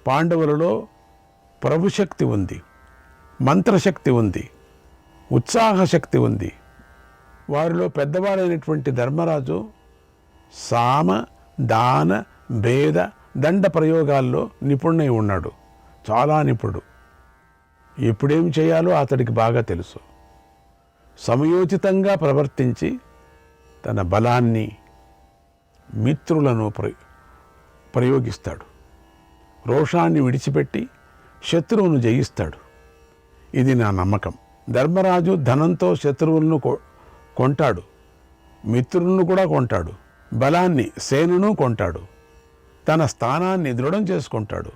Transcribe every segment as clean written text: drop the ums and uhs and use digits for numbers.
పాండవులలో ప్రభుశక్తి ఉంది, మంత్రశక్తి ఉంది, ఉత్సాహశక్తి ఉంది. వారిలో పెద్దవాడైనటువంటి ధర్మరాజు సామ దాన భేద దండ ప్రయోగాల్లో నిపుణుడై ఉన్నాడు, చాలా నిపుణుడు. ఎప్పుడేం చేయాలో అతడికి బాగా తెలుసు. సమయోచితంగా ప్రవర్తించి తన బలాన్ని, మిత్రులను ప్రయోగిస్తాడు. రోషాన్ని విడిచిపెట్టి శత్రువును జయిస్తాడు. ఇది నా నమ్మకం. ధర్మరాజు ధనంతో శత్రువులను కొంటాడు, మిత్రులను కూడా కొంటాడు, బలాన్ని, సేనను కొంటాడు, తన స్థానాన్ని దృఢం చేసుకుంటాడు.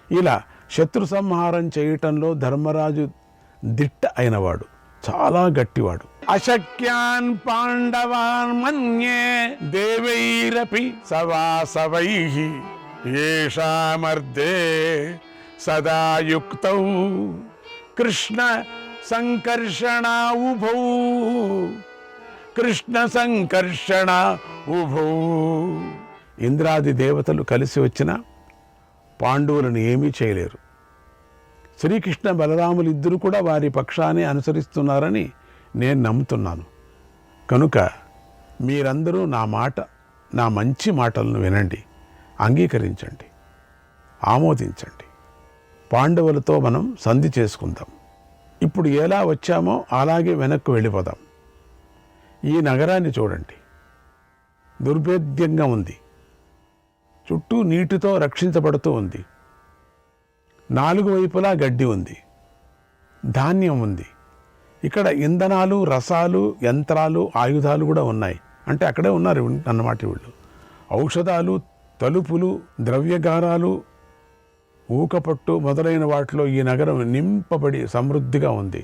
ఇలా శత్రు సంహారం చేయటంలో ధర్మరాజు దిట్ట అయినవాడు, చాలా గట్టివాడు. అశక్యాన్ పాండవాన్ మన్యే దేవైరపి సవాసవైః యేషామర్దే సదా యుక్తౌ కృష్ణ సంకర్షణ ఉభౌ కృష్ణ సంకర్షణ ఉభౌ. ఇంద్రాది దేవతలు కలిసి వచ్చిన పాండవులను ఏమీ చేయలేరు. శ్రీకృష్ణ బలరాములు ఇద్దరు కూడా వారి పక్షాన్ని అనుసరిస్తున్నారని నేను నమ్ముతున్నాను. కనుక మీరందరూ నా మంచి మాటలను వినండి, అంగీకరించండి, ఆమోదించండి. పాండవులతో మనం సంధి చేసుకుందాం. ఇప్పుడు ఎలా వచ్చామో అలాగే వెనక్కు వెళ్ళిపోదాం. ఈ నగరాన్ని చూడండి, దుర్భేద్యంగా ఉంది, చుట్టూ నీటితో రక్షించబడుతూ ఉంది. 4 వైపులా గడ్డి ఉంది, ధాన్యం ఉంది. ఇక్కడ ఇంధనాలు, రసాలు, యంత్రాలు, ఆయుధాలు కూడా ఉన్నాయి. అంటే అక్కడే ఉన్నారు అన్నమాట వీళ్ళు. ఔషధాలు, తలుపులు, ద్రవ్యగారాలు, ఊకపట్టు మొదలైన వాటిలో ఈ నగరం నింపబడి సమృద్ధిగా ఉంది.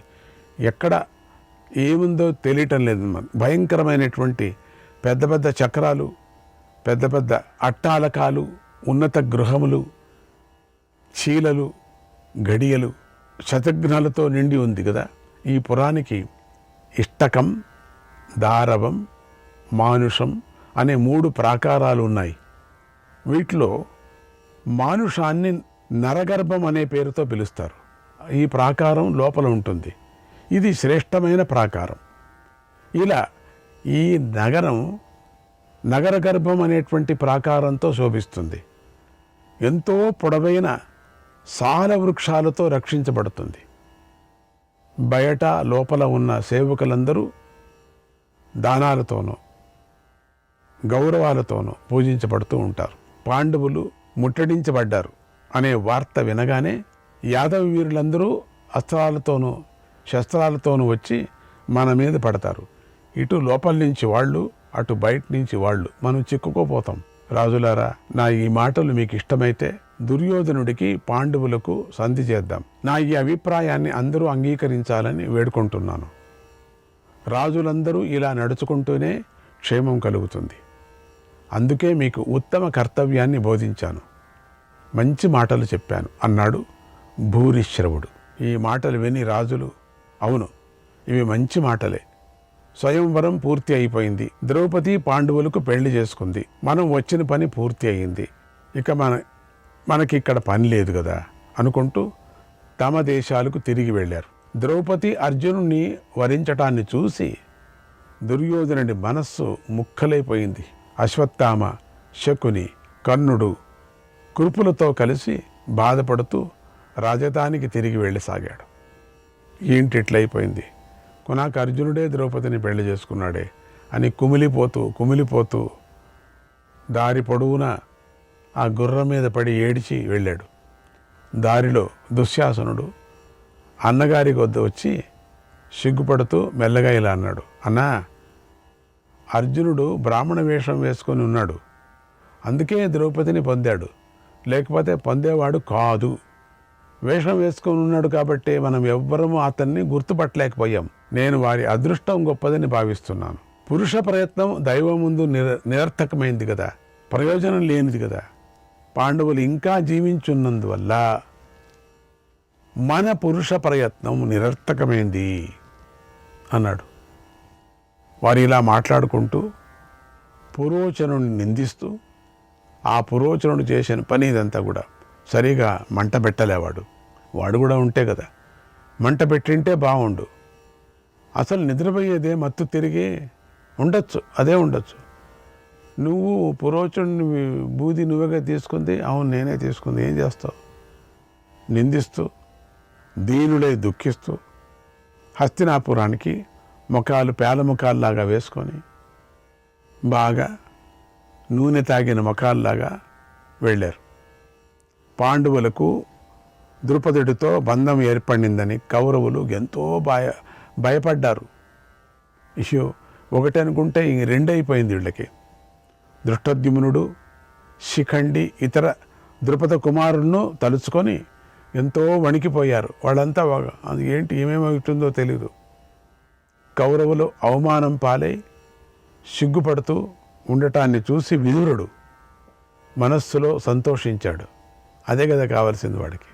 ఎక్కడ ఏముందో తెలియటం లేదు. భయంకరమైనటువంటి పెద్ద పెద్ద చక్రాలు, పెద్ద పెద్ద అట్టాలకాలు, ఉన్నత గృహములు, చీలలు, గడియలు, శతఘ్నాలతో నిండి ఉంది కదా. ఈ పురానికి ఇష్టకం, దారవం, మానుషం అనే 3 ప్రాకారాలు ఉన్నాయి. వీటిలో మానుషాన్ని నరగర్భం అనే పేరుతో పిలుస్తారు. ఈ ప్రాకారం లోపల ఉంటుంది. ఇది శ్రేష్టమైన ప్రాకారం. ఇలా ఈ నగరం నగరగర్భం అనేటువంటి ప్రాకారంతో శోభిస్తుంది. ఎంతో పొడవైన సాల వృక్షాలతో రక్షించబడుతుంది. బయట లోపల ఉన్న సేవకులందరూ దానాలతోనూ గౌరవాలతోనూ పూజించబడుతూ ఉంటారు. పాండవులు ముట్టడించబడ్డారు అనే వార్త వినగానే యాదవ వీరులందరూ అస్త్రాలతోనూ శస్త్రాలతోనూ వచ్చి మన మీద పడతారు. ఇటు లోపల నుంచి వాళ్ళు, అటు బయట నుంచి వాళ్ళు. మనం చిక్కుకోపోతాం. రాజులారా, నా ఈ మాటలు మీకు ఇష్టమైతే దుర్యోధనుడికి, పాండవులకు సంధి చేద్దాం. నా ఈ అభిప్రాయాన్ని అందరూ అంగీకరించాలని వేడుకుంటున్నాను. రాజులందరూ ఇలా నడుచుకుంటూనే క్షేమం కలుగుతుంది. అందుకే మీకు ఉత్తమ కర్తవ్యాన్ని బోధించాను, మంచి మాటలు చెప్పాను అన్నాడు భూరిశ్రవుడు. ఈ మాటలు విని రాజులు, అవును, ఇవి మంచి మాటలే. స్వయంవరం పూర్తి అయిపోయింది. ద్రౌపది పాండవులకు పెళ్లి చేసుకుంది. మనం వచ్చిన పని పూర్తి అయింది. ఇక మనకి ఇక్కడ పని లేదు కదా అనుకుంటూ తమ దేశాలకు తిరిగి వెళ్ళారు. ద్రౌపది అర్జునుడిని వరించటాన్ని చూసి దుర్యోధనుడి మనస్సు ముక్కలైపోయింది. అశ్వత్థామ, శకుని, కర్ణుడు, కృపులతో కలిసి బాధపడుతూ రాజధానికి తిరిగి వెళ్ళసాగాడు. ఏంటి ఇట్లయిపోయింది, కొనాకు అర్జునుడే ద్రౌపదిని పెళ్లి చేసుకున్నాడే అని కుమిలిపోతూ దారి పొడవునా ఆ గుర్రం మీద పడి ఏడిచి వెళ్ళాడు. దారిలో దుశ్శాసనుడు అన్నగారి వద్ద వచ్చి సిగ్గుపడుతూ మెల్లగా ఇలా అన్నాడు, అన్నా, అర్జునుడు బ్రాహ్మణ వేషం వేసుకొని ఉన్నాడు, అందుకే ద్రౌపదిని పొందాడు, లేకపోతే పొందేవాడు కాదు. వేషం వేసుకొని ఉన్నాడు కాబట్టి మనం ఎవ్వరము అతన్ని గుర్తుపట్టలేకపోయాం. నేను వారి అదృష్టం గొప్పదని భావిస్తున్నాను. పురుష ప్రయత్నం దైవం ముందు నిరర్థకమైంది కదా, ప్రయోజనం లేనిది కదా. పాండవులు ఇంకా జీవించున్నందువల్ల మన పురుష ప్రయత్నం నిరర్థకమైంది అన్నాడు. వారు ఇలా మాట్లాడుకుంటూ పురోచనుడిని నిందిస్తూ, ఆ పురోచనుడు చేసిన పని ఇదంతా కూడా సరిగా మంట పెట్టలేవాడు. వాడు కూడా ఉంటే కదా, మంట పెట్టింటే బాగుండు. అసలు నిద్రపోయేదే మత్తు తిరిగి ఉండొచ్చు, అదే ఉండొచ్చు. నువ్వు పురోచనుని బూది నువ్వేగా తీసుకుంది, అవును నేనే తీసుకుంది, ఏం చేస్తావు? నిందిస్తూ దీనులై దుఃఖిస్తూ హస్తినాపురానికి ముఖాలు పేల ముఖాల్లాగా వేసుకొని బాగా నూనె తాగిన ముఖాల్లాగా వెళ్ళారు. పాండవులకు ద్రుపదుడితో బంధం ఏర్పడిందని కౌరవులు ఎంతో భయపడ్డారు. ఇష్యూ ఒకటి అనుకుంటే ఇంక రెండైపోయింది వీళ్ళకి. దృష్టద్యుమ్నుడు, శిఖండి ఇతర ద్రుపద కుమారులను తలుచుకొని ఎంతో వణికిపోయారు. వాళ్ళంతా అది ఏంటి ఏమేమవుతుందో తెలీదు. కౌరవులు అవమానం పాలై సిగ్గుపడుతూ ఉండటాన్ని చూసి విదురుడు మనస్సులో సంతోషించాడు. అదే కదా కావాల్సింది వాడికి.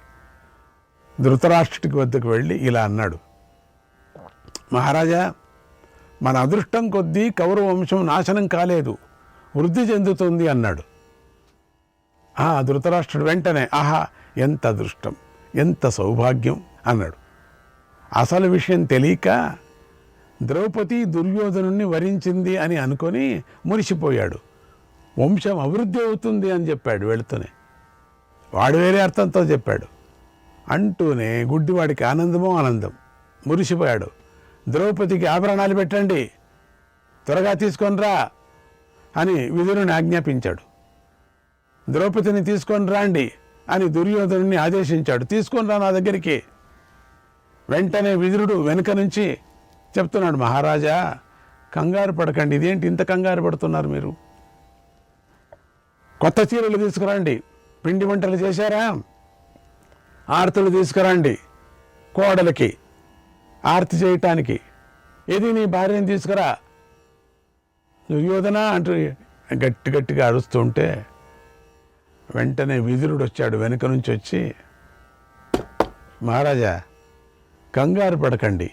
ధృతరాష్ట్రుడికి వద్దకు వెళ్ళి ఇలా అన్నాడు, మహారాజా, మన అదృష్టం కొద్దీ కౌరవ వంశం నాశనం కాలేదు, వృద్ధి చెందుతుంది అన్నాడు. ధృతరాష్ట్రుడు వెంటనే ఆహా ఎంత అదృష్టం, ఎంత సౌభాగ్యం అన్నాడు. అసలు విషయం తెలియక ద్రౌపది దుర్యోధనుణ్ణి వరించింది అని అనుకొని మురిసిపోయాడు. వంశం అభివృద్ధి అవుతుంది అని చెప్పాడు వెళుతూనే. వాడు వేరే అర్థంతో చెప్పాడు. అంటూనే గుడ్డివాడికి ఆనందమో ఆనందం, మురిసిపోయాడు. ద్రౌపదికి ఆభరణాలు పెట్టండి, త్వరగా తీసుకొని రా అని విదురుని ఆజ్ఞాపించాడు. ద్రౌపదిని తీసుకొని రాండి అని దుర్యోధనుని ఆదేశించాడు. తీసుకొని రా నా దగ్గరికి. వెంటనే విదురుడు వెనుక నుంచి చెప్తున్నాడు, మహారాజా కంగారు పడకండి, ఇదేంటి ఇంత కంగారు పడుతున్నారు మీరు? కొత్త చీరలు తీసుకురండి, పిండి వంటలు చేశారా, ఆరతులు తీసుకురండి, కోడలికి ఆరతి చేయటానికి. ఏది నీ భార్యని తీసుకురా, దుర్యోధన అంటూ గట్టి గట్టిగా అరుస్తుంటే వెంటనే విదురుడు వచ్చాడు. వెనుక నుంచి వచ్చి, మహారాజా కంగారు పడకండి,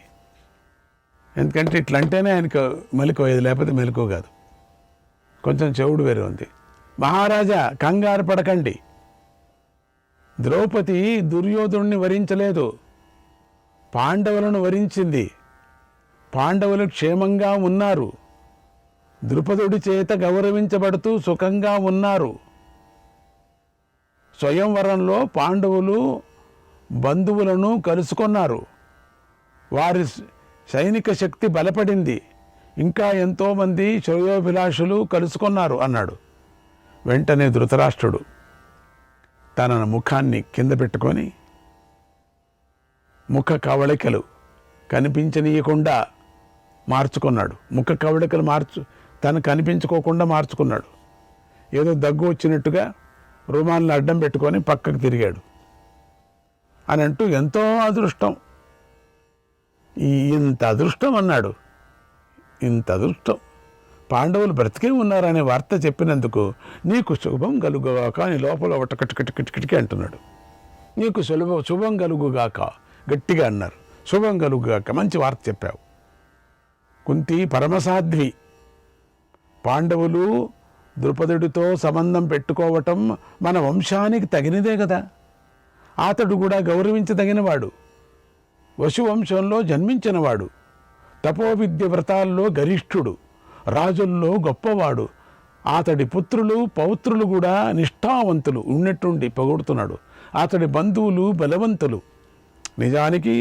ఎందుకంటే ఇట్లంటేనే ఆయనకు మెలకువ, ఏది లేకపోతే మెలకువ కాదు, కొంచెం చెవుడు వేరే ఉంది. మహారాజా కంగారు పడకండి, ద్రౌపది దుర్యోధనుడిని వరించలేదు, పాండవులను వరించింది. పాండవులు క్షేమంగా ఉన్నారు, ద్రుపదుడి చేత గౌరవించబడుతూ సుఖంగా ఉన్నారు. స్వయంవరంలో పాండవులు బంధువులను కలుసుకున్నారు, వారి సైనిక శక్తి బలపడింది, ఇంకా ఎంతోమంది శ్రేయోభిలాషులు కలుసుకున్నారు అన్నాడు. వెంటనే ధృతరాష్ట్రుడు తన ముఖాన్ని కింద పెట్టుకొని ముఖ కవళికలు కనిపించనీయకుండా మార్చుకున్నాడు. ముఖ కవళికలు తను కనిపించుకోకుండా మార్చుకున్నాడు. ఏదో దగ్గు వచ్చినట్టుగా రుమాలను అడ్డం పెట్టుకొని పక్కకు తిరిగాడు. అని అంటూ ఎంతో అదృష్టం, ఇంత అదృష్టం అన్నాడు. ఇంత అదృష్టం, పాండవులు బ్రతికే ఉన్నారనే వార్త చెప్పినందుకు నీకు శుభం కలుగుగాక అని లోపల కిటికిటికి అంటున్నాడు. నీకు శుభం కలుగుగాక గట్టిగా అన్నారు. శుభం కలుగుగాక, మంచి వార్త చెప్పావు. కుంతి పరమసాధ్వి, పాండవులు ద్రుపదుడితో సంబంధం పెట్టుకోవటం మన వంశానికి తగినదే కదా. అతడు కూడా గౌరవించదగినవాడు, వశువంశంలో జన్మించినవాడు, తపోవిద్య వ్రతాల్లో గరిష్ఠుడు, రాజుల్లో గొప్పవాడు. అతడి పుత్రులు పౌత్రులు కూడా నిష్ఠావంతులు ఉన్నట్టుండి పొగుడుతున్నాడు. అతడి బంధువులు బలవంతులు. నిజానికి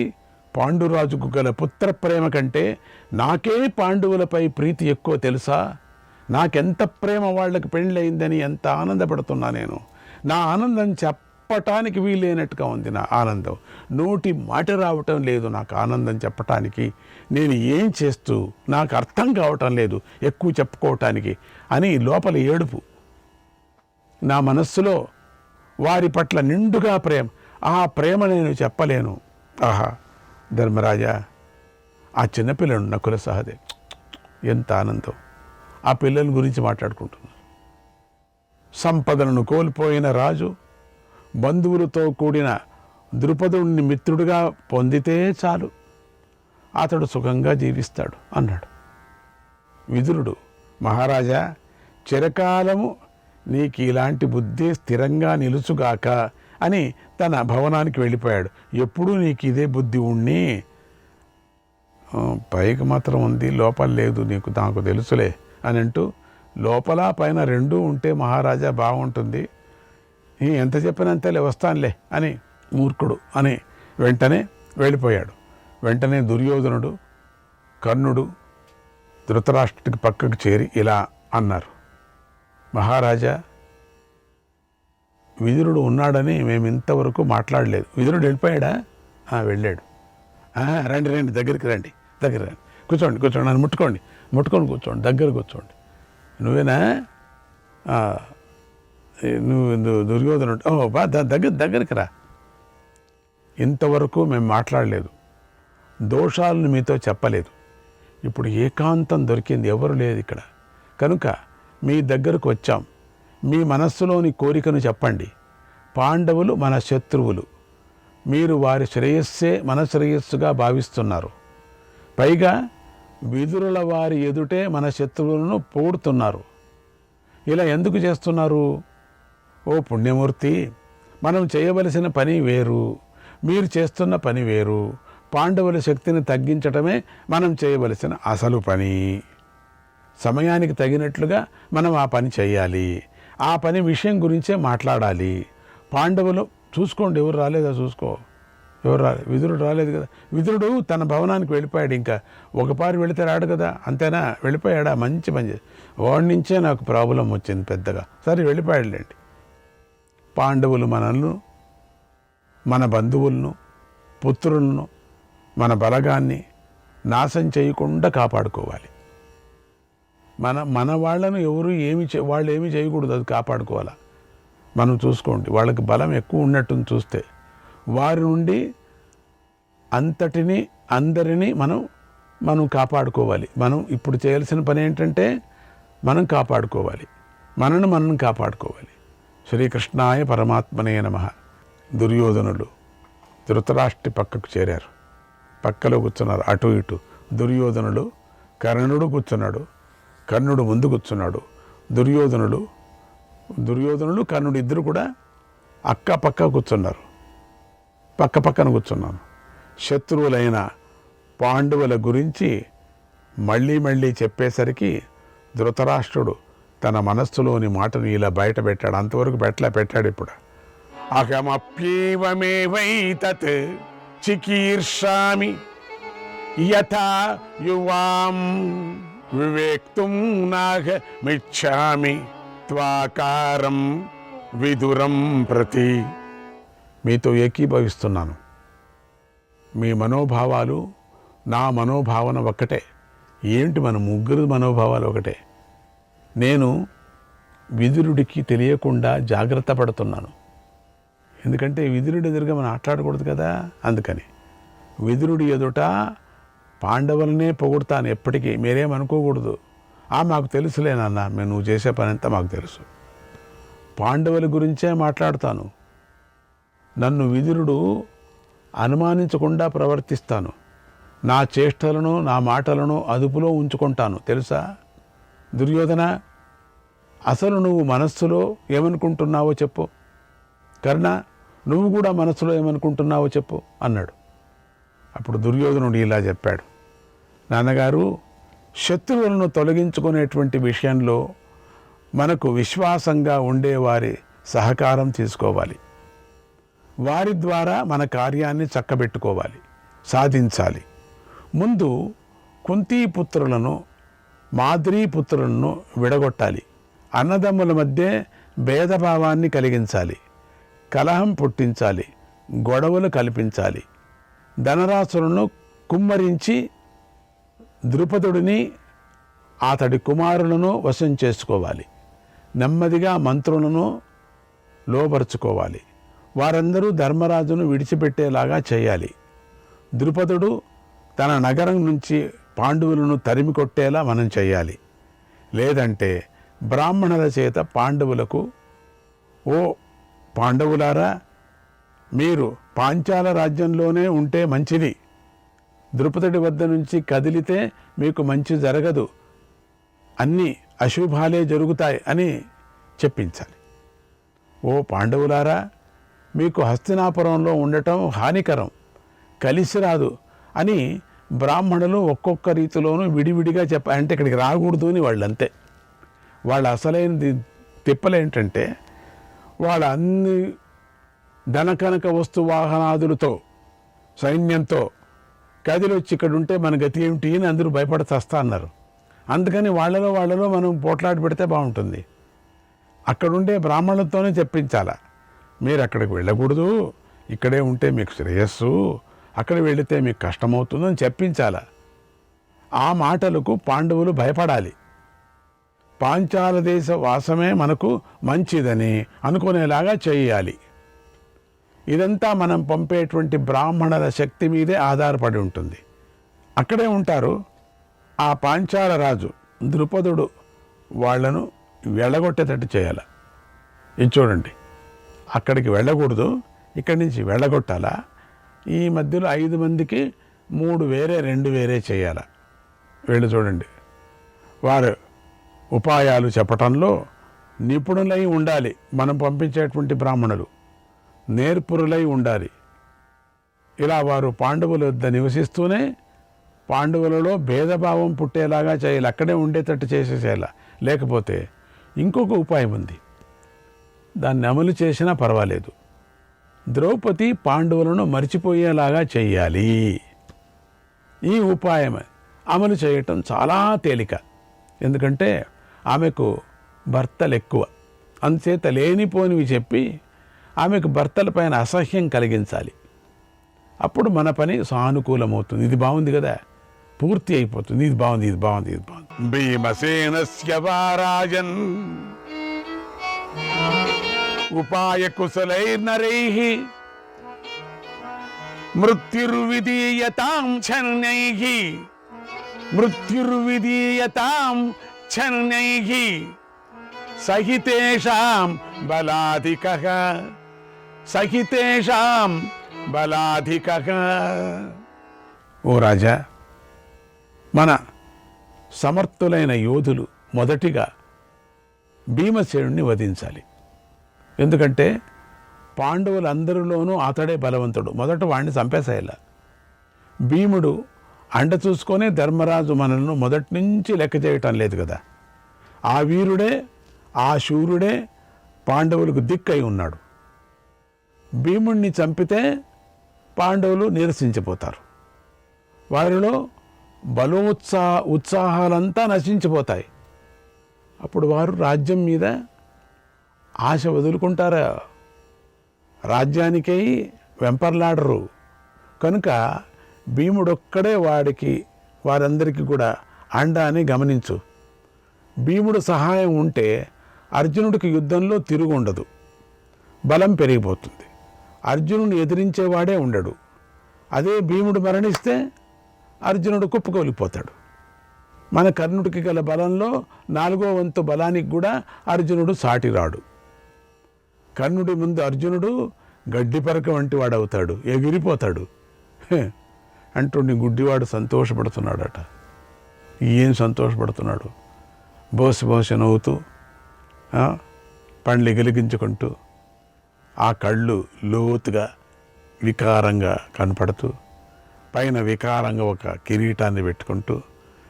పాండురాజుకు గల పుత్ర ప్రేమ కంటే నాకే పాండవులపై ప్రీతి ఎక్కువ తెలుసా? నాకెంత ప్రేమ వాళ్ళకి పెళ్ళయిందని ఎంత ఆనందపడుతున్నా నేను. నా ఆనందం చెప్పటానికి వీలైనట్టుగా ఉంది. నా ఆనందం నోటి మాట రావటం లేదు. నాకు ఆనందం చెప్పటానికి నేను ఏం చేస్తూ నాకు అర్థం కావటం లేదు ఎక్కువ చెప్పుకోవటానికి అని లోపల ఏడుపు. నా మనస్సులో వారి పట్ల నిండుగా ప్రేమ. ఆ ప్రేమ నేను చెప్పలేను. ఆహా ధర్మరాజా, ఆ చిన్నపిల్లడు నకుల సహదేవ్, ఎంత ఆనందం. ఆ పిల్లల గురించి మాట్లాడుకుంటున్నారు. సంపదలను కోల్పోయిన రాజు బంధువులతో కూడిన ద్రుపదుడిని మిత్రుడిగా పొందితే చాలు, అతడు సుఖంగా జీవిస్తాడు అన్నాడు. విదురుడు, మహారాజా, చిరకాలము నీకు ఇలాంటి బుద్ధి స్థిరంగా నిలుచుగాక అని తన భవనానికి వెళ్ళిపోయాడు. ఎప్పుడూ నీకు ఇదే బుద్ధి ఉన్ని, పైకి మాత్రం ఉంది, లోపల లేదు, నాకు తెలుసులే అని అంటూ, లోపల పైన రెండూ ఉంటే మహారాజా బాగుంటుంది, ఎంత చెప్పినంతలే వస్తానులే అని మూర్ఖుడు అని వెంటనే వెళ్ళిపోయాడు. వెంటనే దుర్యోధనుడు, కర్ణుడు ధృతరాష్ట్రుడికి పక్కకు చేరి ఇలా అన్నారు, మహారాజా, విదురుడు ఉన్నాడని మేము ఇంతవరకు మాట్లాడలేదు. విదురుడు వెళ్ళిపోయాడా? వెళ్ళాడు. రండి రండి, దగ్గరికి రండి, దగ్గర రండి, కూర్చోండి నన్ను ముట్టుకొని కూర్చోండి, దగ్గర కూర్చోండి. నువ్వేనా? నువ్వు దుర్యోధనుడు? దగ్గరికి రా. ఇంతవరకు మేము మాట్లాడలేదు, దోషాలను మీతో చెప్పలేదు. ఇప్పుడు ఏకాంతం దొరికింది, ఎవరు లేదు ఇక్కడ, కనుక మీ దగ్గరకు వచ్చాం. మీ మనస్సులోని కోరికను చెప్పండి. పాండవులు మన శత్రువులు, మీరు వారి శ్రేయస్సే మన శ్రేయస్సుగా భావిస్తున్నారు. పైగా విదురుల వారి ఎదుటే మన శత్రువులను పొగుడుతున్నారు. ఇలా ఎందుకు చేస్తున్నారు? ఓ పుణ్యమూర్తి, మనం చేయవలసిన పని వేరు, మీరు చేస్తున్న పని వేరు. పాండవుల శక్తిని తగ్గించటమే మనం చేయవలసిన అసలు పని. సమయానికి తగినట్లుగా మనం ఆ పని చేయాలి. ఆ పని విషయం గురించే మాట్లాడాలి. పాండవులు చూసుకోండి, ఎవరు రాలేదా చూసుకో, ఎవరు రాలేదు, విదురుడు రాలేదు కదా. విదురుడు తన భవనానికి వెళ్ళిపోయాడు. ఇంకా ఒకపారి వెళితే రాడు కదా, అంతేనా? వెళ్ళిపోయాడా? మంచి పని చేసి, వాడి నుంచే నాకు ప్రాబ్లం వచ్చింది పెద్దగా. సరే వెళ్ళిపోయాడులేండి. పాండవులు మనల్ని, మన బంధువులను, పుత్రులను, మన బలగాన్ని నాశనం చేయకుండా కాపాడుకోవాలి. మన వాళ్ళను ఎవరు వాళ్ళు ఏమి చేయకూడదు, అది కాపాడుకోవాలి. మనం చూసుకోండి, వాళ్ళకి బలం ఎక్కువ ఉన్నట్టుని చూస్తే వారి నుండి అందరినీ మనం కాపాడుకోవాలి. మనం ఇప్పుడు చేయాల్సిన పని ఏంటంటే మనం కాపాడుకోవాలి, మనం కాపాడుకోవాలి. శ్రీకృష్ణాయ పరమాత్మనే నమః. దుర్యోధనుడు ధృతరాష్ట్రి పక్కకు చేరారు, పక్కలో కూర్చున్నారు, అటు ఇటు. దుర్యోధనుడు, కర్ణుడు కూర్చున్నాడు, కర్ణుడు ముందు కూర్చున్నాడు. దుర్యోధనుడు కర్ణుడు ఇద్దరు కూడా పక్క కూర్చున్నారు, పక్కన కూర్చున్నాను. శత్రువులైన పాండవుల గురించి మళ్ళీ చెప్పేసరికి ధృతరాష్ట్రుడు తన మనస్సులోని మాటను ఇలా బయట పెట్టాడు. అంతవరకు పెట్టాడు. ఇప్పుడు అహమప్యేవమేవైతత్ చికీర్షామి యథా యువాం వివేక్తుం నాహమిచ్ఛామి త్వాకారం విదురం ప్రతి. మీతో ఏకీభవిస్తున్నాను. మీ మనోభావాలు నా మనోభావన ఒక్కటే. ఏంటి మన ముగ్గురు మనోభావాలు ఒకటే. నేను విదురుడికి తెలియకుండా జాగ్రత్త పడుతున్నాను. ఎందుకంటే విదురుడి ఎదురుగా మనం ఆటలాడకూడదు కదా. అందుకని విదురుడి ఎదుట పాండవులనే పొగుడుతాను ఎప్పటికీ. మీరేమనుకోకూడదు, మాకు తెలుసులే నాన్న, నువ్వు చేసే పని అంతా మాకు తెలుసు. పాండవుల గురించే మాట్లాడతాను. నన్ను విదురుడు అనుమానించకుండా ప్రవర్తిస్తాను. నా చేష్టలను నా మాటలను అదుపులో ఉంచుకుంటాను. తెలుసా దుర్యోధన, అసలు నువ్వు మనస్సులో ఏమనుకుంటున్నావో చెప్పు. కర్ణ, నువ్వు కూడా మనస్సులో ఏమనుకుంటున్నావో చెప్పు అన్నాడు. అప్పుడు దుర్యోధనుడు ఇలా చెప్పాడు, నాన్నగారు, శత్రువులను తొలగించుకునేటువంటి విషయంలో మనకు విశ్వాసంగా ఉండేవారి సహకారం తీసుకోవాలి. వారి ద్వారా మన కార్యాన్ని చక్కబెట్టుకోవాలి, సాధించాలి. ముందు కుంతీపుత్రులను, మాద్రీపుత్రులను విడగొట్టాలి. అన్నదమ్ముల మధ్య భేదభావాన్ని కలిగించాలి, కలహం పుట్టించాలి, గొడవలు కల్పించాలి. ధనరాశులను కుమ్మరించి ద్రుపదుడిని అతడి కుమారులను వశం చేసుకోవాలి. నెమ్మదిగా మంత్రులను లోపరుచుకోవాలి. వారందరూ ధర్మరాజును విడిచిపెట్టేలాగా చేయాలి. ద్రుపదుడు తన నగరం నుంచి పాండవులను తరిమి కొట్టేలా మనం చేయాలి. లేదంటే బ్రాహ్మణుల చేత పాండవులకు ఓ పాండవులారా, మీరు పాంచాల రాజ్యంలోనే ఉంటే మంచిది. ద్రుపదుడి వద్ద నుంచి కదిలితే మీకు మంచి జరగదు, అన్నీ అశుభాలే జరుగుతాయి అని చెప్పించాలి. ఓ పాండవులారా, మీకు హస్తినాపురంలో ఉండటం హానికరం, కలిసి రాదు అని బ్రాహ్మణులు ఒక్కొక్క రీతిలోనూ విడివిడిగా అంటే ఇక్కడికి రాకూడదు అని వాళ్ళంతే. వాళ్ళ అసలైన తిప్పలేంటంటే వాళ్ళ అన్ని ధనకనక వస్తు వాహనాదులతో సైన్యంతో కదిలొచ్చి ఇక్కడ ఉంటే మన గతి ఏమిటి అని అందరూ భయపడతా అన్నారు. అందుకని వాళ్ళలో మనం పోట్లాడి పెడితే బాగుంటుంది. అక్కడుండే బ్రాహ్మణులతోనే చెప్పించాల, మీరు అక్కడికి వెళ్ళకూడదు, ఇక్కడే ఉంటే మీకు శ్రేయస్సు, అక్కడ వెళితే మీకు కష్టమవుతుందని చెప్పించాల. ఆ మాటలకు పాండవులు భయపడాలి. పాంచాల దేశ వాసమే మనకు మంచిదని అనుకునేలాగా చేయాలి. ఇదంతా మనం పంపేటువంటి బ్రాహ్మణుల శక్తి మీదే ఆధారపడి ఉంటుంది. అక్కడే ఉంటారు. ఆ పాంచాల రాజు ద్రుపదుడు వాళ్లను వెళ్ళగొట్టేటట్టు చేయాలి. ఇది చూడండి, అక్కడికి వెళ్ళకూడదు, ఇక్కడి నుంచి వెళ్ళగొట్టాలా. ఈ మధ్యలో 5 మందికి 3 వేరే 2 వేరే చేయాలి. వీళ్ళు చూడండి, వారు ఉపాయాలు చెప్పటంలో నిపుణులై ఉండాలి. మనం పంపించేటువంటి బ్రాహ్మణులు నేర్పురులై ఉండాలి. ఇలా వారు పాండవుల వద్ద నివసిస్తూనే పాండవులలో భేదభావం పుట్టేలాగా చేయాలి, అక్కడే ఉండేటట్టు చేసేసేయాలి. లేకపోతే ఇంకొక ఉపాయం ఉంది, దాన్ని అమలు చేసినా పర్వాలేదు. ద్రౌపది పాండవులను మర్చిపోయేలాగా చెయ్యాలి. ఈ ఉపాయం అమలు చేయటం చాలా తేలిక, ఎందుకంటే ఆమెకు భర్తలు ఎక్కువ. అందుచేత లేనిపోనివి చెప్పి ఆమెకు భర్తలపైన అసహ్యం కలిగించాలి. అప్పుడు మన పని సానుకూలమవుతుంది. ఇది బాగుంది కదా, పూర్తి అయిపోతుంది. ఇది బాగుంది, ఇది బాగుంది, ఇది బాగుంది. భీమసేనస్య వారాజన్ ఉపాయ కుశలైర్నరైః మృత్యుర్విధీయతాం ఛన్నైః మృత్యుర్విధీయతాం ఛన్నైః సహితేషాం బలాధికః సహితేషాం బలాధికః. ఓ రాజా, మన సమర్థులైన యోధులు మొదటిగా భీమసేనుడిని వధించాలి. ఎందుకంటే పాండవులందరిలోనూ అతడే బలవంతుడు. మొదట వాడిని చంపేసేయాల. భీముడు అండ చూసుకొనే ధర్మరాజు మనల్ని మొదటి నుంచి లెక్క చేయటం లేదు కదా. ఆ వీరుడే, ఆ శూరుడే పాండవులకు దిక్కై ఉన్నాడు. భీముడిని చంపితే పాండవులు నిరసించిపోతారు. వారిలో ఉత్సాహాలంతా నశించిపోతాయి. అప్పుడు వారు రాజ్యం మీద ఆశ వదులుకుంటారా? రాజ్యానికై వెంపర్లాడరు. కనుక భీముడొక్కడే వారందరికీ కూడా అండ అని గమనించు. భీముడు సహాయం ఉంటే అర్జునుడికి యుద్ధంలో తిరుగుండదు, బలం పెరిగిపోతుంది. అర్జునుడిని ఎదిరించేవాడే ఉండడు. అదే భీముడు మరణిస్తే అర్జునుడు కుప్పకొలిపోతాడు. మన కర్ణుడికి గల బలంలో 4వ వంతు బలానికి కూడా అర్జునుడు సాటిరాడు. కర్ణుడి ముందు అర్జునుడు గడ్డిపరక వంటి వాడవుతాడు, ఎగిరిపోతాడు. అంటుండి గుడ్డివాడు సంతోషపడుతున్నాడట. ఏం సంతోషపడుతున్నాడు? బోసి నవ్వుతూ పండ్లు ఎగిలిగించుకుంటూ ఆ కళ్ళు లోతుగా వికారంగా కనపడుతూ పైన వికారంగా ఒక కిరీటాన్ని పెట్టుకుంటూ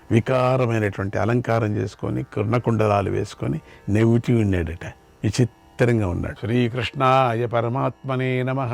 వికారమైనటువంటి అలంకారం చేసుకొని కర్ణకుండలాలు వేసుకొని నెవ్వుతూ ఉన్నాడట. విచిత్రంగా ఉన్నాడు. శ్రీకృష్ణాయ పరమాత్మనే నమః.